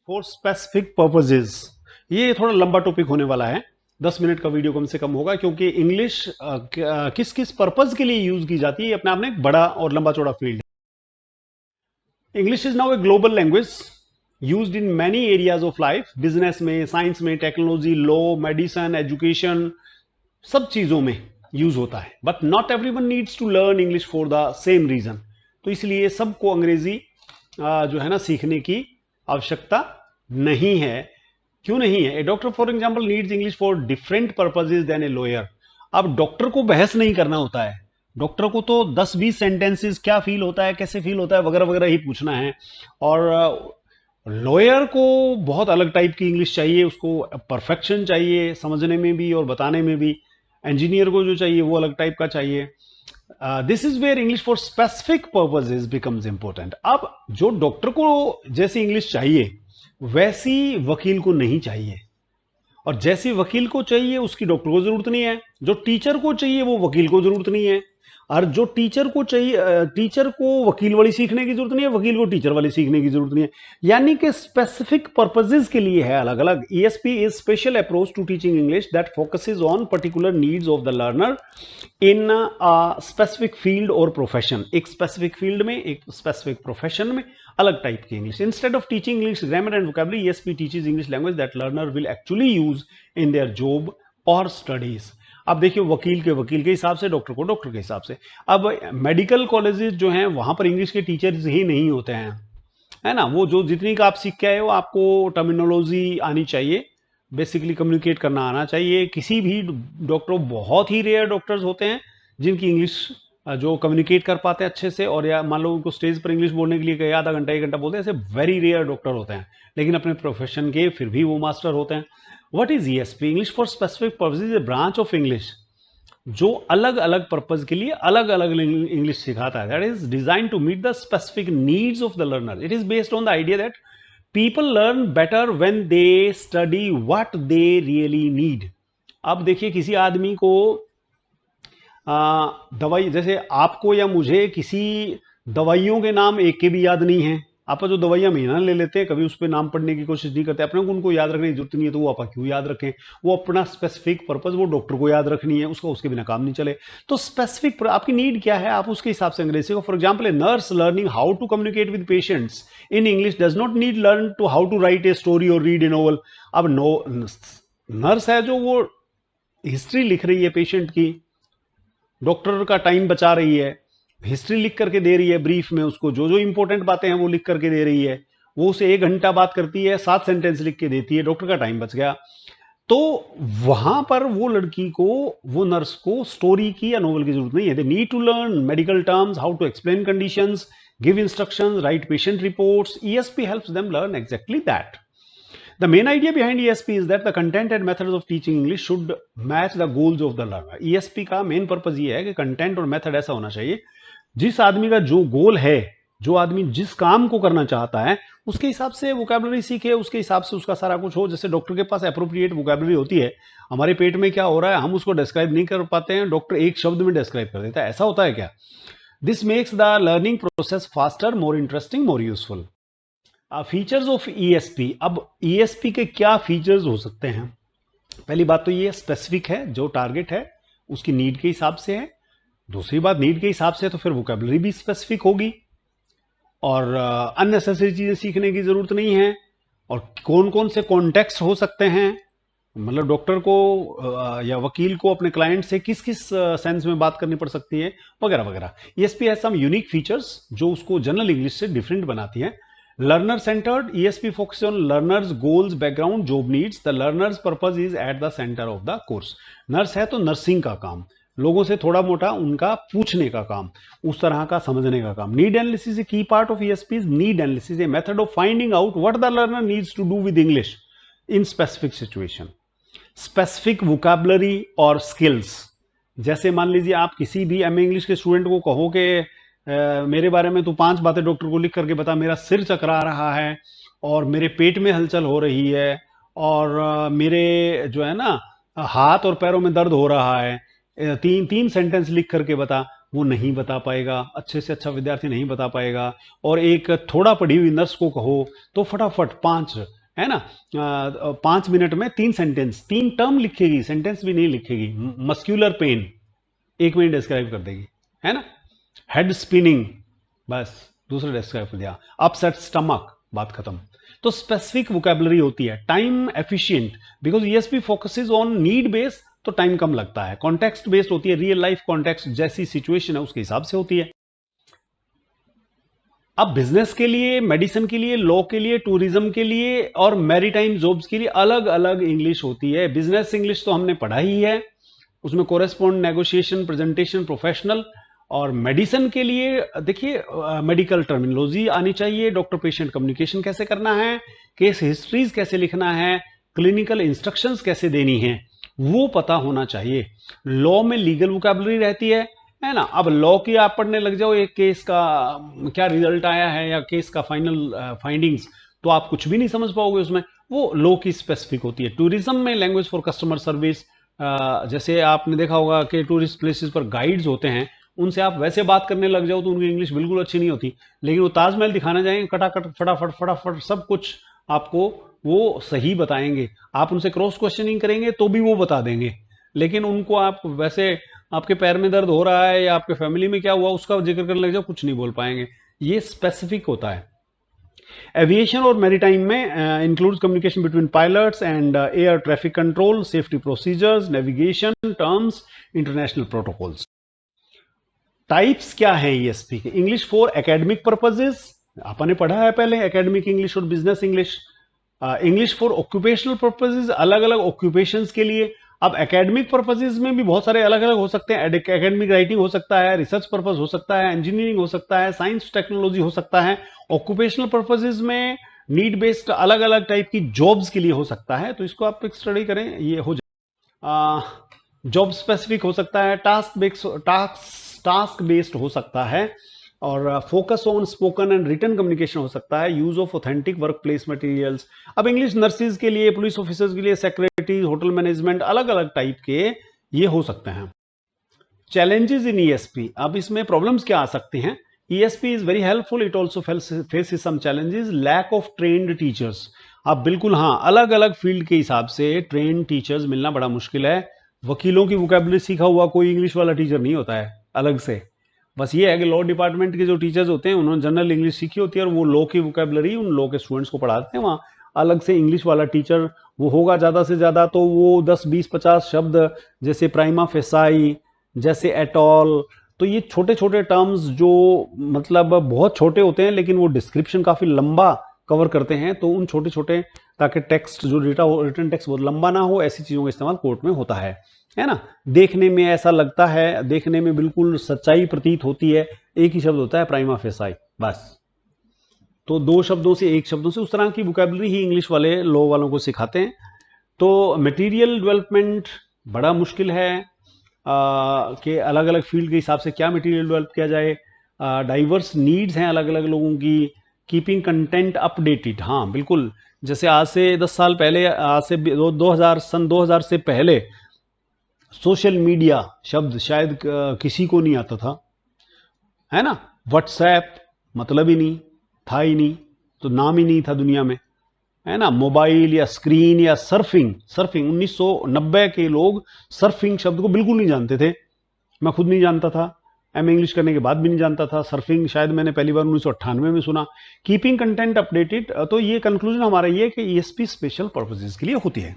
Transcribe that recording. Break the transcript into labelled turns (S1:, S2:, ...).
S1: For specific purposes. ये थोड़ा लंबा टॉपिक होने वाला है, 10 मिनट का वीडियो कम से कम होगा, क्योंकि इंग्लिश किस किस पर्पज के लिए यूज की जाती है अपने आप में एक बड़ा और लंबा चौड़ा फील्ड है। English is now a global language used in many areas of life, business में, साइंस में, टेक्नोलॉजी, लॉ, मेडिसिन, एजुकेशन, सब चीजों में यूज होता है। But not everyone needs to learn English for the same reason. तो इसलिए सबको अंग्रेजी जो है ना सीखने की आवश्यकता नहीं है। क्यों नहीं है? A doctor for example needs English for different purposes then a lawyer. अब डॉक्टर को बहस नहीं करना होता है, डॉक्टर को तो 10-20 सेंटेंसेस क्या फील होता है, कैसे फील होता है, वगैरह वगैरह ही पूछना है। और लॉयर को बहुत अलग टाइप की इंग्लिश चाहिए, उसको परफेक्शन चाहिए समझने में भी और बताने में भी। इंजीनियर को जो चाहिए वो अलग टाइप का चाहिए। This is where English for specific purposes becomes important. अब जो डॉक्टर को जैसी इंग्लिश चाहिए वैसी वकील को नहीं चाहिए, और जैसी वकील को चाहिए उसकी डॉक्टर को जरूरत नहीं है। जो टीचर को चाहिए वो वकील को जरूरत नहीं है, और जो टीचर को चाहिए, टीचर को वकील वाली सीखने की जरूरत नहीं है, वकील को टीचर वाली सीखने की जरूरत नहीं है। यानी कि स्पेसिफिक पर्पजेज के लिए है अलग अलग। ESP is special approach to teaching English that focuses on particular needs of the learner in a specific field और प्रोफेशन। एक स्पेसिफिक फील्ड में, एक स्पेसिफिक प्रोफेशन में अलग टाइप की English. Instead of teaching English grammar and vocabulary, ESP teaches English language that learner will actually use in their job और studies. अब देखिए, वकील के हिसाब से, डॉक्टर को डॉक्टर के हिसाब से। अब मेडिकल कॉलेजेस जो हैं वहां पर इंग्लिश के टीचर्स ही नहीं होते हैं, है ना। वो जो जितनी का आप सीख के आए हो, आपको टर्मिनोलॉजी आनी चाहिए, बेसिकली कम्युनिकेट करना आना चाहिए। किसी भी डॉक्टर, बहुत ही रेयर डॉक्टर्स होते हैं जिनकी इंग्लिश जो कम्युनिकेट कर पाते हैं अच्छे से, और या मान लो उनको स्टेज पर इंग्लिश बोलने के लिए कहीं आधा घंटा 1 घंटा बोलते हैं, ऐसे वेरी रेयर डॉक्टर होते हैं, लेकिन अपने प्रोफेशन के फिर भी वो मास्टर होते हैं। What is ESP? English for specific purposes, A branch of English जो अलग अलग पर्पज के लिए अलग अलग इंग्लिश सिखाता है। That is design to meet the specific needs of the learner. It is based on the idea that people learn better when they study what they really need. अब देखिए, किसी आदमी को दवाई, जैसे आपको या मुझे किसी दवाइयों के नाम एक के भी याद नहीं है। आप जो दवाइयां महीना ले लेते हैं, कभी उस पर नाम पढ़ने की कोशिश नहीं करते, अपने को उनको याद रखने की जरूरत नहीं है, तो वो आप क्यों याद रखें? वो अपना स्पेसिफिक पर्पज वो डॉक्टर को याद रखनी है, उसका उसके बिना काम नहीं चले। तो स्पेसिफिक आपकी नीड क्या है, आप उसके हिसाब से अंग्रेजी को। For example, a nurse learning how to communicate with patients in English does not need learn to how to write a story और रीड ए नोवेल। अब नर्स है जो वो हिस्ट्री लिख रही है पेशेंट की, डॉक्टर का टाइम बचा रही है, हिस्ट्री लिख करके दे रही है ब्रीफ में, उसको जो जो इंपॉर्टेंट बातें हैं वो लिख करके दे रही है। वो उसे 1 घंटा बात करती है, 7 सेंटेंस लिख के देती है, डॉक्टर का टाइम बच गया। तो वहां पर वो लड़की को, वो नर्स को स्टोरी की या नोवेल की जरूरत नहीं है। They need to learn medical terms, how to explain conditions, give instructions, write patient reports. ESP helps them learn exactly that. The main idea behind ESP is that the content and methods of teaching English should match the goals of the learner. ESP का main purpose ये है कि content और method ऐसा होना चाहिए, जिस आदमी का जो गोल है, जो आदमी जिस काम को करना चाहता है, उसके हिसाब से वोकैबुलरी सीखे, उसके हिसाब से उसका सारा कुछ हो। जैसे डॉक्टर के पास अप्रोप्रिएट वोकैबुलरी होती है, हमारे पेट में क्या हो रहा है हम उसको डिस्क्राइब नहीं कर पाते हैं, डॉक्टर एक शब्द में डिस्क्राइब कर देता है। ऐसा होता है क्या? This makes the learning process faster, more interesting, more useful. Features of ESP. अब ईएसपी के क्या फीचर्स हो सकते हैं? पहली बात तो ये स्पेसिफिक है, जो टारगेट है उसकी नीड के हिसाब से है। दूसरी बात, नीड के हिसाब से है तो फिर वोकैबुलरी भी स्पेसिफिक होगी, और अननेसेसरी चीजें सीखने की जरूरत नहीं है। और कौन कौन से कॉन्टेक्स्ट हो सकते हैं, मतलब डॉक्टर को या वकील को अपने क्लाइंट से किस किस सेंस में बात करनी पड़ सकती है, वगैरह वगैरह। ESP has some unique features जो उसको जनरल इंग्लिश से डिफरेंट बनाती है। Learner centered, ESP focuses on learners goals, background, job needs. The learner's purpose is at the center of the course. Nurse है तो नर्सिंग का काम, लोगों से थोड़ा मोटा उनका पूछने का काम, उस तरह का समझने का काम। नीड एनालिसिस, ए की part of ESP is need analysis, a method of finding out what the learner needs to do with English in specific situation. Specific vocabulary और skills, जैसे मान लीजिए आप किसी भी एमए इंग्लिश के स्टूडेंट को कहो कि मेरे बारे में तो 5 बातें डॉक्टर को लिख करके बता, मेरा सिर चकरा रहा है और मेरे पेट में हलचल हो रही है और मेरे जो है ना हाथ और पैरों में दर्द हो रहा है, 3 सेंटेंस लिख करके बता, वो नहीं बता पाएगा, अच्छे से अच्छा विद्यार्थी नहीं बता पाएगा। और एक थोड़ा पढ़ी हुई नर्स को कहो तो फटाफट 5 है ना। 5 मिनट में 3 सेंटेंस, 3 टर्म लिखेगी, सेंटेंस भी नहीं लिखेगी। मस्क्यूलर पेन 1 मिनट डिस्क्राइब कर देगी, है ना। हेड स्पिनिंग, बस दूसरा डिस्क्राइब कर दिया। अपसेट स्टमक, बात खत्म। तो स्पेसिफिक वोकैबुलरी होती है। Time efficient, because ESP focuses on need base, तो टाइम कम लगता है। कॉन्टेक्स्ट बेस्ड होती है, रियल लाइफ कॉन्टेक्स्ट, जैसी सिचुएशन है उसके हिसाब से होती है। अब बिजनेस के लिए, मेडिसिन के लिए, लॉ के लिए, टूरिज्म के लिए और मैरीटाइम जॉब्स के लिए अलग अलग इंग्लिश होती है। बिजनेस इंग्लिश तो हमने पढ़ा ही है, उसमें कोरेस्पोंड, नेगोशिएशन, प्रेजेंटेशन, प्रोफेशनल। और मेडिसिन के लिए देखिए मेडिकल टर्मिनोलॉजी आनी चाहिए, डॉक्टर पेशेंट कम्युनिकेशन कैसे करना है, केस हिस्ट्रीज कैसे लिखना है, क्लिनिकल इंस्ट्रक्शंस कैसे देनी है, वो पता होना चाहिए। लॉ में लीगल वोकैबुलरी रहती है ना। अब लॉ की आप पढ़ने लग जाओ, एक केस का क्या रिजल्ट आया है या केस का फाइनल फाइंडिंग्स, तो आप कुछ भी नहीं समझ पाओगे उसमें, वो लॉ की स्पेसिफिक होती है। टूरिज्म में लैंग्वेज फॉर कस्टमर सर्विस, जैसे आपने देखा होगा कि टूरिस्ट प्लेसेस पर गाइड्स होते हैं, उनसे आप वैसे बात करने लग जाओ तो उनकी इंग्लिश बिल्कुल अच्छी नहीं होती, लेकिन वो ताजमहल दिखाने जाएंगे, कटाकट फटाफट फटाफट सब कुछ आपको वो सही बताएंगे। आप उनसे क्रॉस क्वेश्चनिंग करेंगे तो भी वो बता देंगे, लेकिन उनको आप वैसे आपके पैर में दर्द हो रहा है या आपके फैमिली में क्या हुआ उसका जिक्र करने लग जाओ, कुछ नहीं बोल पाएंगे। ये स्पेसिफिक होता है। एविएशन और मैरीटाइम में includes communication between pilots and air traffic control, safety procedures, navigation terms, international protocols. Types क्या है ईएसपी के? इंग्लिश फॉर एकेडमिक पर्पजेस, आपने पढ़ा है पहले, एकेडमिक इंग्लिश और business English. English for occupational purposes, अलग अलग ऑक्यूपेशंस के लिए। अब एकेडमिक पर्पजेस में भी बहुत सारे अलग अलग हो सकते हैं। एकेडमिक राइटिंग हो सकता है, रिसर्च पर्पज हो सकता है, इंजीनियरिंग हो सकता है, साइंस टेक्नोलॉजी हो सकता है। ऑक्यूपेशनल पर्पजेस में नीड बेस्ड अलग अलग टाइप की जॉब्स के लिए हो सकता है, तो इसको आप स्टडी करें, ये हो जाए। जॉब स्पेसिफिक हो सकता है, टास्क बेस्ड हो सकता है, और focus on spoken and written communication हो सकता है। Use of authentic work place materials, अब इंग्लिश नर्सिस के लिए, पुलिस ऑफिसर्स के लिए, सेक्रेटरी, होटल मैनेजमेंट, अलग अलग टाइप के ये हो सकते हैं। चैलेंजेस इन ईएसपी, अब इसमें प्रॉब्लम्स क्या आ सकती हैं? ESP is very helpful, it also faces some challenges. Lack of trained teachers, अब बिल्कुल हाँ, अलग अलग फील्ड के हिसाब से ट्रेन टीचर्स मिलना बड़ा मुश्किल है। वकीलों की वोकैबुलरी सीखा हुआ कोई इंग्लिश वाला टीचर नहीं होता है अलग से। बस ये है कि लॉ डिपार्टमेंट के जो टीचर्स होते हैं उन्होंने जनरल इंग्लिश सीखी होती है और वो लॉ की वोकैबुलरी उन लॉ के स्टूडेंट्स को पढ़ाते हैं। वहाँ अलग से इंग्लिश वाला टीचर वो होगा ज़्यादा से ज़्यादा, तो वो 10, 20, 50 शब्द, जैसे प्राइमा फेसाई, जैसे एटॉल, तो ये छोटे छोटे टर्म्स जो मतलब बहुत छोटे होते हैं लेकिन वो डिस्क्रिप्शन काफ़ी लंबा कवर करते हैं, तो उन छोटे छोटे, ताकि टेक्स्ट जो रिटन टेक्स्ट बहुत लंबा ना हो, ऐसी चीज़ों का इस्तेमाल कोर्ट में होता है ना। देखने में ऐसा लगता है, देखने में बिल्कुल सच्चाई प्रतीत होती है, एक ही शब्द होता है प्राइमा फेसाई, बस। तो 2 शब्दों से, 1 शब्दों से, उस तरह की वोकैबुलरी ही इंग्लिश वाले लॉ वालों को सिखाते हैं। तो मटेरियल डेवलपमेंट बड़ा मुश्किल है कि अलग अलग फील्ड के हिसाब से क्या मटेरियल डेवलप किया जाए। डाइवर्स नीड्स हैं अलग अलग लोगों की। कीपिंग कंटेंट अपडेटेड, हाँ बिल्कुल, जैसे आज से 10 साल पहले, आज से 2000 से पहले सोशल मीडिया शब्द शायद किसी को नहीं आता था, है ना। व्हाट्सएप मतलब ही नहीं था, ही नहीं, तो नाम ही नहीं था दुनिया में, है ना। मोबाइल या स्क्रीन या सर्फिंग, 1990 के लोग सर्फिंग शब्द को बिल्कुल नहीं जानते थे। मैं खुद नहीं जानता था, एमए इंग्लिश करने के बाद भी नहीं जानता था। सर्फिंग शायद मैंने पहली बार 1998 में सुना। कीपिंग कंटेंट अपडेटेड, तो ये कंक्लूजन हमारा ये है कि ईएसपी स्पेशल पर्पसेस के लिए होती है।